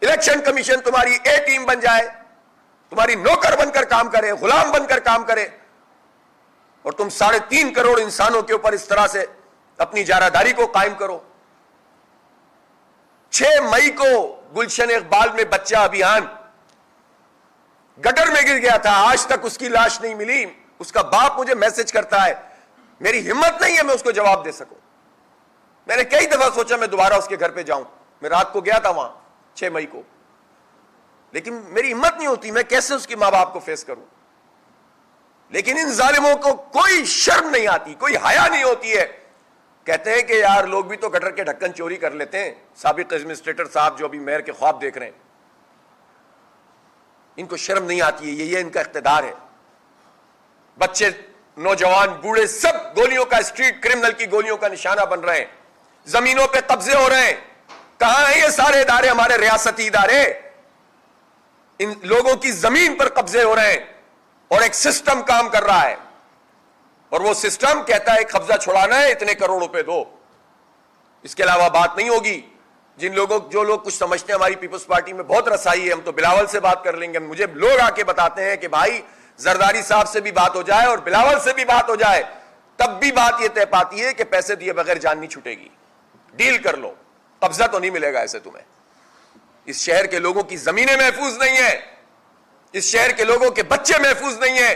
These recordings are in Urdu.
الیکشن کمیشن تمہاری اے ٹیم بن جائے, تمہاری نوکر بن کر کام کرے, غلام بن کر کام کرے, اور تم 3.5 کروڑ انسانوں کے اوپر اس طرح سے اپنی جارحداری کو قائم کرو. 6 مئی کو گلشن اقبال میں بچہ ابھیان گٹر میں گر گیا تھا, آج تک اس کی لاش نہیں ملی. اس کا باپ مجھے میسج کرتا ہے, میری ہمت نہیں ہے میں اس کو جواب دے سکوں. میں نے کئی دفعہ سوچا میں دوبارہ اس کے گھر پہ جاؤں, میں رات کو گیا تھا وہاں 6 مئی کو, لیکن میری ہمت نہیں ہوتی, میں کیسے اس کے ماں باپ کو فیس کروں. لیکن ان ظالموں کو کوئی شرم نہیں آتی, کوئی حیا نہیں ہوتی ہے. کہتے ہیں کہ یار لوگ بھی تو گٹر کے ڈھکن چوری کر لیتے ہیں. سابق ایڈمنسٹریٹر صاحب جو ابھی میئر کے خواب دیکھ رہے ہیں, ان کو شرم نہیں آتی ہے. یہ ان کا اقتدار ہے. بچے, نوجوان, بوڑھے سب گولیوں کا, اسٹریٹ کرمنل کی گولیوں کا نشانہ بن رہے ہیں. زمینوں پہ قبضے ہو رہے ہیں. کہاں ہیں یہ سارے ادارے, ہمارے ریاستی ادارے؟ ان لوگوں کی زمین پر قبضے ہو رہے ہیں اور ایک سسٹم کام کر رہا ہے, اور وہ سسٹم کہتا ہے قبضہ چھڑانا ہے, اتنے کروڑ روپے دو. اس کے علاوہ بات نہیں ہوگی. جو لوگ کچھ سمجھتے ہیں ہماری پیپلز پارٹی میں بہت رسائی ہے, ہم تو بلاول سے بات کر لیں گے. مجھے لوگ آ کے بتاتے ہیں کہ بھائی زرداری صاحب سے بھی بات ہو جائے اور بلاول سے بھی بات ہو جائے, تب بھی بات یہ طے پاتی ہے کہ پیسے دیے بغیر جان نہیں چھوٹے گی. ڈیل کر لو, قبضہ تو نہیں ملے گا ایسے تمہیں. اس شہر کے لوگوں کی زمینیں محفوظ نہیں ہیں, اس شہر کے لوگوں کے بچے محفوظ نہیں ہیں,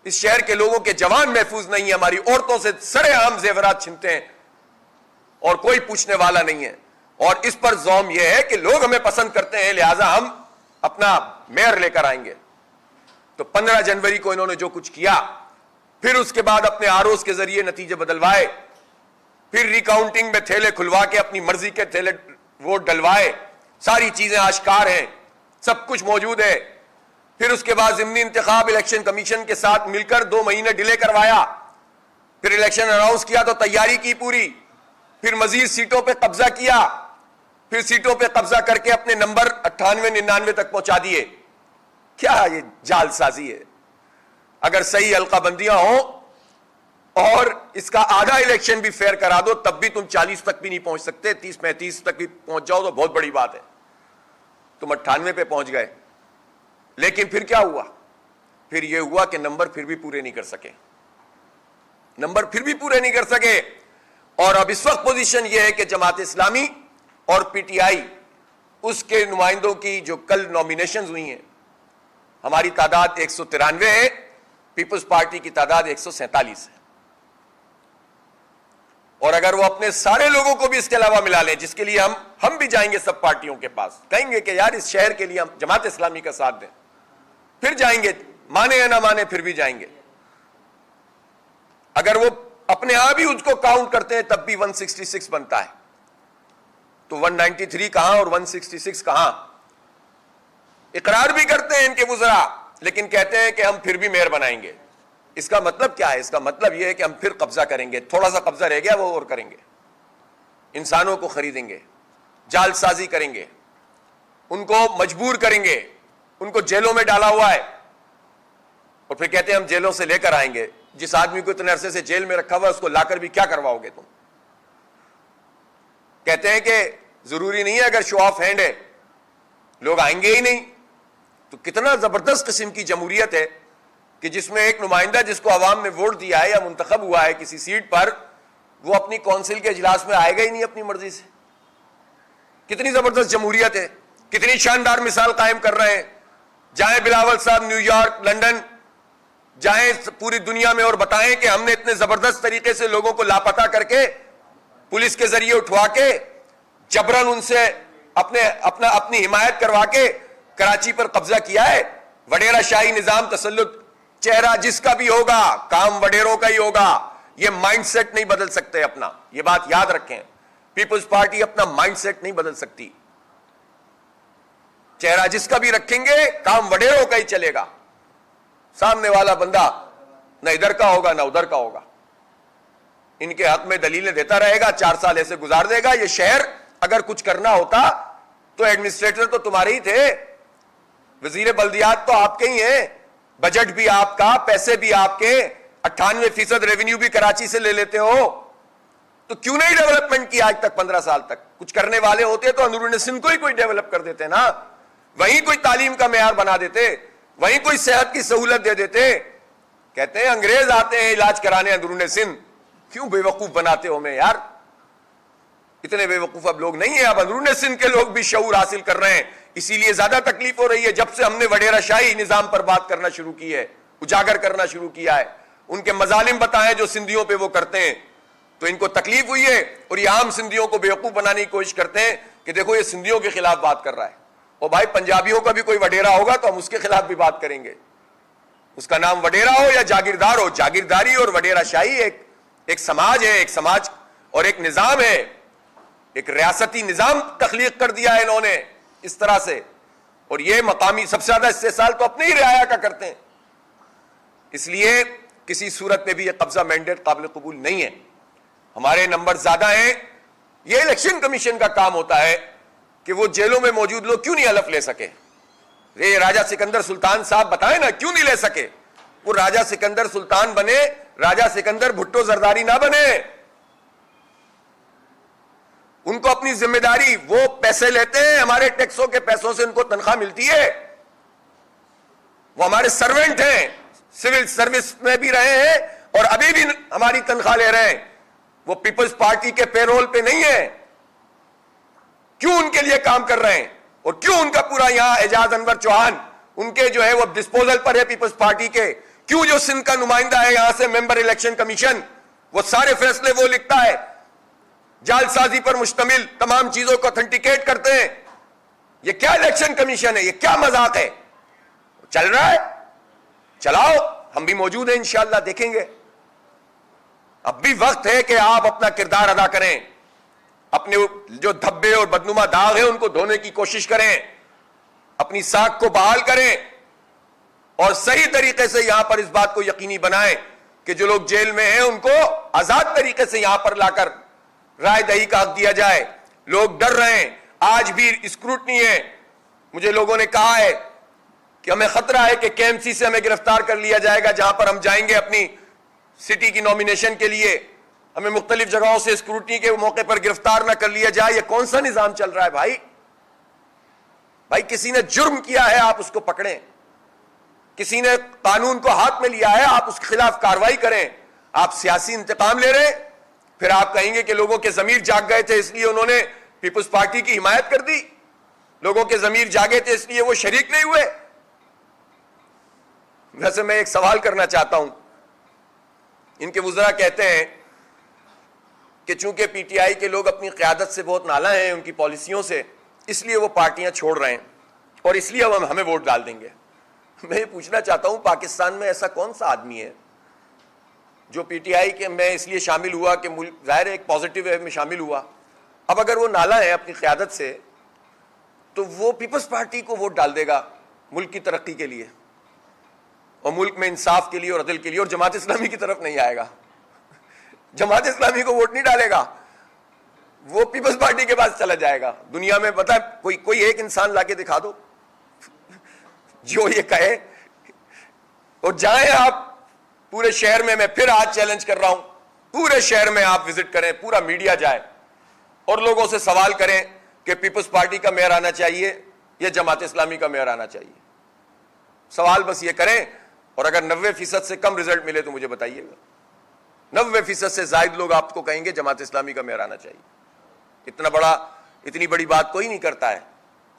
اس شہر کے لوگوں کے جوان محفوظ نہیں ہیں. ہماری عورتوں سے سرے عام زیورات چھنتے ہیں اور کوئی پوچھنے والا نہیں ہے. اور اس پر زوم یہ ہے کہ لوگ ہمیں پسند کرتے ہیں, لہٰذا ہم اپنا میئر لے کر آئیں گے. تو 15 جنوری کو انہوں نے جو کچھ کیا, پھر اس کے بعد اپنے آروز کے ذریعے نتیجے بدلوائے, پھر ریکاؤنٹنگ میں تھیلے کھلوا کے اپنی مرضی کے تھیلے ووٹ ڈلوائے. ساری چیزیں آشکار ہیں, سب کچھ موجود ہے. پھر اس کے بعد ضمنی انتخاب الیکشن کمیشن کے ساتھ مل کر 2 مہینے ڈیلے کروایا. پھر الیکشن اناؤنس کیا تو تیاری کی پوری. پھر مزید سیٹوں پہ قبضہ کیا. پھر سیٹوں پہ قبضہ کر کے اپنے نمبر 98-99 تک پہنچا دیے. کیا یہ جال سازی ہے؟ اگر صحیح حلقہ بندیاں ہوں اور اس کا آدھا الیکشن بھی فیئر کرا دو, تب بھی تم 40 تک بھی نہیں پہنچ سکتے. 30-35 تک بھی پہنچ جاؤ تو بہت بڑی بات ہے. تم 98 پہ پہنچ گئے. لیکن پھر کیا ہوا؟ پھر یہ ہوا کہ نمبر پھر بھی پورے نہیں کر سکے. نمبر پھر بھی پورے نہیں کر سکے. اور اب اس وقت پوزیشن یہ ہے کہ جماعت اسلامی اور پی ٹی آئی, اس کے نمائندوں کی جو کل نامینیشنز ہوئی ہیں, ہماری تعداد 193 ہے, پیپلز پارٹی کی تعداد 147 ہے. اور اگر وہ اپنے سارے لوگوں کو بھی اس کے علاوہ ملا لیں, جس کے لیے ہم بھی جائیں گے سب پارٹیوں کے پاس, کہیں گے کہ یار اس شہر کے لیے ہم جماعت اسلامی کا ساتھ دیں, پھر جائیں گے, مانے یا نہ مانے پھر بھی جائیں گے. اگر وہ اپنے آپ ہی اس کو کاؤنٹ کرتے ہیں تب بھی 166 بنتا ہے. تو 193 کہاں اور 166 کہاں؟ اقرار بھی کرتے ہیں ان کے وزراء, لیکن کہتے ہیں کہ ہم پھر بھی میئر بنائیں گے. اس کا مطلب کیا ہے؟ اس کا مطلب یہ ہے کہ ہم پھر قبضہ کریں گے. تھوڑا سا قبضہ رہ گیا وہ اور کریں گے. انسانوں کو خریدیں گے, جال سازی کریں گے, ان کو مجبور کریں گے. ان کو جیلوں میں ڈالا ہوا ہے اور پھر کہتے ہیں ہم جیلوں سے لے کر آئیں گے. جس آدمی کو اتنے عرصے سے جیل میں رکھا ہوا ہے اس کو لا کر بھی کیا کرواؤ گے تم؟ کہتے ہیں کہ ضروری نہیں ہے, اگر شو آف ہینڈ ہے لوگ آئیں گے ہی نہیں. تو کتنا زبردست قسم کی جمہوریت ہے کہ جس میں ایک نمائندہ جس کو عوام نے ووٹ دیا ہے یا منتخب ہوا ہے کسی سیٹ پر, وہ اپنی کونسل کے اجلاس میں آئے گا ہی نہیں اپنی مرضی سے. کتنی زبردست جمہوریت ہے, کتنی شاندار مثال قائم کر رہے ہیں. جائیں بلاول صاحب نیو یارک, لندن, جائیں پوری دنیا میں اور بتائیں کہ ہم نے اتنے زبردست طریقے سے لوگوں کو لاپتہ کر کے, پولیس کے ذریعے اٹھوا کے, جبرن ان سے اپنی حمایت کروا کے کراچی پر قبضہ کیا ہے. وڈیرا شاہی نظام تسلط, چہرہ جس کا بھی ہوگا کام وڈیروں کا ہی ہوگا. یہ مائنڈ سیٹ نہیں بدل سکتے اپنا, یہ بات یاد رکھیں. پیپلز پارٹی اپنا مائنڈ سیٹ نہیں بدل سکتی. چہرہ جس کا بھی رکھیں گے کام وڈیروں کا ہی چلے گا. سامنے والا بندہ نہ ادھر کا ہوگا نہ ادھر کا ہوگا, ان کے حق میں دلیلیں دیتا رہے گا, 4 سال ایسے گزار دے گا. یہ شہر اگر کچھ کرنا ہوتا تو ایڈمنسٹریٹر تو تمہارے ہی تھے, وزیر بلدیات تو آپ کے ہی ہیں, بجٹ بھی آپ کا, پیسے بھی آپ کے, 98% ریونیو بھی کراچی سے لے لیتے ہو. تو کیوں نہیں ڈیولپمنٹ کیا آج تک 15 سال تک؟ کچھ کرنے والے ہوتے تو اندرون سندھ کو ہی کوئی ڈیولپ کر دیتے نا، وہیں کوئی تعلیم کا معیار بنا دیتے، وہیں کوئی صحت کی سہولت دے دیتے۔ کہتے ہیں انگریز آتے ہیں علاج کرانے اندرون سندھ، کیوں بے وقوف بناتے ہو ہمیں یار؟ اتنے بے وقوف اب لوگ نہیں ہیں، اب اندرون سندھ کے لوگ بھی شعور حاصل کر رہے ہیں، اسی لیے زیادہ تکلیف ہو رہی ہے جب سے ہم نے وڈیرا شاہی نظام پر بات کرنا شروع کی ہے، اجاگر کرنا شروع کیا ہے، ان کے مظالم بتائے جو سندھیوں پہ وہ کرتے ہیں، تو ان کو تکلیف ہوئی ہے، اور یہ عام سندھیوں کو بیوقوف بنانے کی کوشش کرتے ہیں کہ دیکھو یہ سندھیوں کے خلاف بات کر رہا ہے، اور بھائی پنجابیوں کا بھی کوئی وڈیرا ہوگا تو ہم اس کے خلاف بھی بات کریں گے، اس کا نام وڈیرا ہو یا جاگیردار ہو۔ جاگیرداری اور وڈیرا شاہی ایک سماج ہے، ایک سماج اور ایک نظام ہے، ایک ریاستی نظام تخلیق کر دیا ہے انہوں نے اس طرح سے، اور یہ مقامی سب سے زیادہ استحصال تو اپنے ہی رعایا کا کرتے ہیں، اس لیے کسی صورت میں بھی یہ قبضہ مینڈیٹ قابل قبول نہیں ہے۔ ہمارے نمبر زیادہ ہیں، یہ الیکشن کمیشن کا کام ہوتا ہے کہ وہ جیلوں میں موجود لوگ کیوں نہیں حلف لے سکے؟ یہ راجہ سکندر سلطان صاحب بتائیں نا کیوں نہیں لے سکے؟ وہ راجہ سکندر سلطان بنے، راجہ سکندر بھٹو زرداری نہ بنے، ان کو اپنی ذمہ داری، وہ پیسے لیتے ہیں ہمارے ٹیکسوں کے پیسوں سے، ان کو تنخواہ ملتی ہے، وہ ہمارے سرونٹ ہیں، سول سروس میں بھی رہے ہیں اور ابھی بھی ہماری تنخواہ لے رہے ہیں، وہ پیپلز پارٹی کے پے رول پہ نہیں ہے، کیوں ان کے لیے کام کر رہے ہیں؟ اور کیوں ان کا پورا یہاں اعجاز انور چوہان ان کے جو ہے وہ ڈسپوزل پر ہے پیپلز پارٹی کے، کیوں جو سندھ کا نمائندہ ہے یہاں سے ممبر الیکشن کمیشن، وہ سارے فیصلے وہ لکھتا ہے، جعل سازی پر مشتمل تمام چیزوں کو اتھینٹیکیٹ کرتے ہیں۔ یہ کیا الیکشن کمیشن ہے؟ یہ کیا مذاق ہے؟ چل رہا ہے، چلاؤ، ہم بھی موجود ہیں انشاءاللہ، دیکھیں گے۔ اب بھی وقت ہے کہ آپ اپنا کردار ادا کریں، اپنے جو دھبے اور بدنما داغ ہیں ان کو دھونے کی کوشش کریں، اپنی ساکھ کو بحال کریں، اور صحیح طریقے سے یہاں پر اس بات کو یقینی بنائیں کہ جو لوگ جیل میں ہیں ان کو آزاد طریقے سے یہاں پر لا کر رائے دہی کا حق دیا جائے۔ لوگ ڈر رہے ہیں، آج بھی اسکروٹنی ہے، مجھے لوگوں نے کہا ہے کہ ہمیں خطرہ ہے کہ کے ایم سی سے ہمیں گرفتار کر لیا جائے گا، جہاں پر ہم جائیں گے اپنی سٹی کی نومینیشن کے لیے، ہمیں مختلف جگہوں سے اسکروٹنی کے موقع پر گرفتار نہ کر لیا جائے۔ یہ کون سا نظام چل رہا ہے بھائی؟ بھائی کسی نے جرم کیا ہے آپ اس کو پکڑیں، کسی نے قانون کو ہاتھ میں لیا ہے آپ اس کے خلاف کارروائی کریں۔ آپ سیاسی انتقام لے رہے ہیں، پھر آپ کہیں گے کہ لوگوں کے ضمیر جاگ گئے تھے اس لیے انہوں نے پیپلز پارٹی کی حمایت کر دی، لوگوں کے ضمیر جاگے تھے اس لیے وہ شریک نہیں ہوئے۔ ویسے میں ایک سوال کرنا چاہتا ہوں، ان کے وزراء کہتے ہیں کہ چونکہ پی ٹی آئی کے لوگ اپنی قیادت سے بہت نالاں ہیں، ان کی پالیسیوں سے، اس لیے وہ پارٹیاں چھوڑ رہے ہیں اور اس لیے اب ہمیں ووٹ ڈال دیں گے۔ میں یہ پوچھنا چاہتا ہوں پاکستان میں ایسا کون سا آدمی ہے جو پی ٹی آئی کے میں اس لیے شامل ہوا کہ ظاہر ہے ایک پازیٹیو وے میں شامل ہوا، اب اگر وہ نالاں ہے اپنی قیادت سے تو وہ پیپلز پارٹی کو ووٹ ڈال دے گا ملک کی ترقی کے لیے اور ملک میں انصاف کے لیے اور عدل کے لیے، اور جماعت اسلامی کی طرف نہیں آئے گا، جماعت اسلامی کو ووٹ نہیں ڈالے گا، وہ پیپلز پارٹی کے پاس چلا جائے گا۔ دنیا میں پتہ ہے کوئی ایک انسان لا کے دکھا دو جو یہ کہے، اور جائیں آپ پورے شہر میں پھر آج چیلنج کر رہا ہوں، پورے شہر میں آپ وزٹ کریں، پورا میڈیا جائے اور لوگوں سے سوال کریں کہ پیپلز پارٹی کا میئر آنا چاہیے یا جماعت اسلامی کا میئر آنا چاہیے، سوال بس یہ کریں، اور اگر 90% سے کم رزلٹ ملے تو مجھے بتائیے گا، 90% سے زائد لوگ آپ کو کہیں گے جماعت اسلامی کا میئر آنا چاہیے۔ اتنی بڑی بات کوئی نہیں کرتا ہے،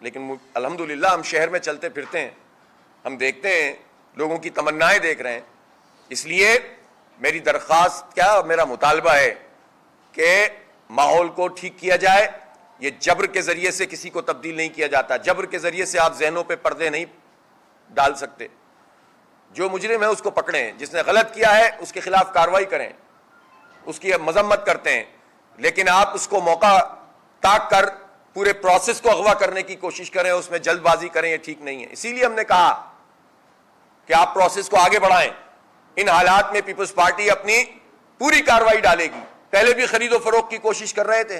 لیکن الحمدللہ ہم شہر میں چلتے پھرتے ہیں، ہم دیکھتے ہیں، لوگوں کی تمنائیں دیکھ رہے ہیں، اس لیے میری درخواست کیا، میرا مطالبہ ہے کہ ماحول کو ٹھیک کیا جائے۔ یہ جبر کے ذریعے سے کسی کو تبدیل نہیں کیا جاتا، جبر کے ذریعے سے آپ ذہنوں پہ پردے نہیں ڈال سکتے۔ جو مجرم ہے اس کو پکڑیں، جس نے غلط کیا ہے اس کے خلاف کارروائی کریں، اس کی مذمت کرتے ہیں، لیکن آپ اس کو موقع تاک کر پورے پروسیس کو اغوا کرنے کی کوشش کریں، اس میں جلد بازی کریں، یہ ٹھیک نہیں ہے۔ اسی لیے ہم نے کہا کہ آپ پروسیس کو آگے بڑھائیں۔ ان حالات میں پیپلز پارٹی اپنی پوری کارروائی ڈالے گی، پہلے بھی خرید و فروخت کی کوشش کر رہے تھے،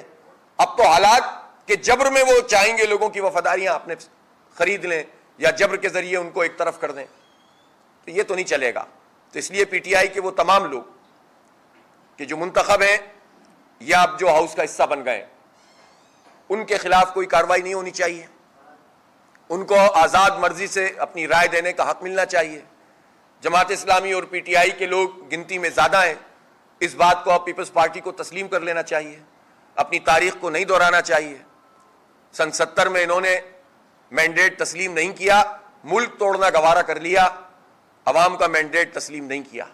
اب تو حالات کے جبر میں وہ چاہیں گے لوگوں کی وفاداریاں اپنے خرید لیں یا جبر کے ذریعے ان کو ایک طرف کر دیں، تو یہ تو نہیں چلے گا۔ تو اس لیے پی ٹی آئی کے وہ تمام لوگ کہ جو منتخب ہیں، یا اب جو ہاؤس کا حصہ بن گئے ان کے خلاف کوئی کارروائی نہیں ہونی چاہیے. ان کو آزاد مرضی سے اپنی رائے دینے کا حق ملنا چاہیے. جماعت اسلامی اور پی ٹی آئی کے لوگ گنتی میں زیادہ ہیں, اس بات کو اب پیپلز پارٹی کو تسلیم کر لینا چاہیے, اپنی تاریخ کو نہیں دہرانا چاہیے. سن 70 میں انہوں نے مینڈیٹ تسلیم نہیں کیا, ملک توڑنا گوارا کر لیا, عوام کا مینڈیٹ تسلیم نہیں کیا.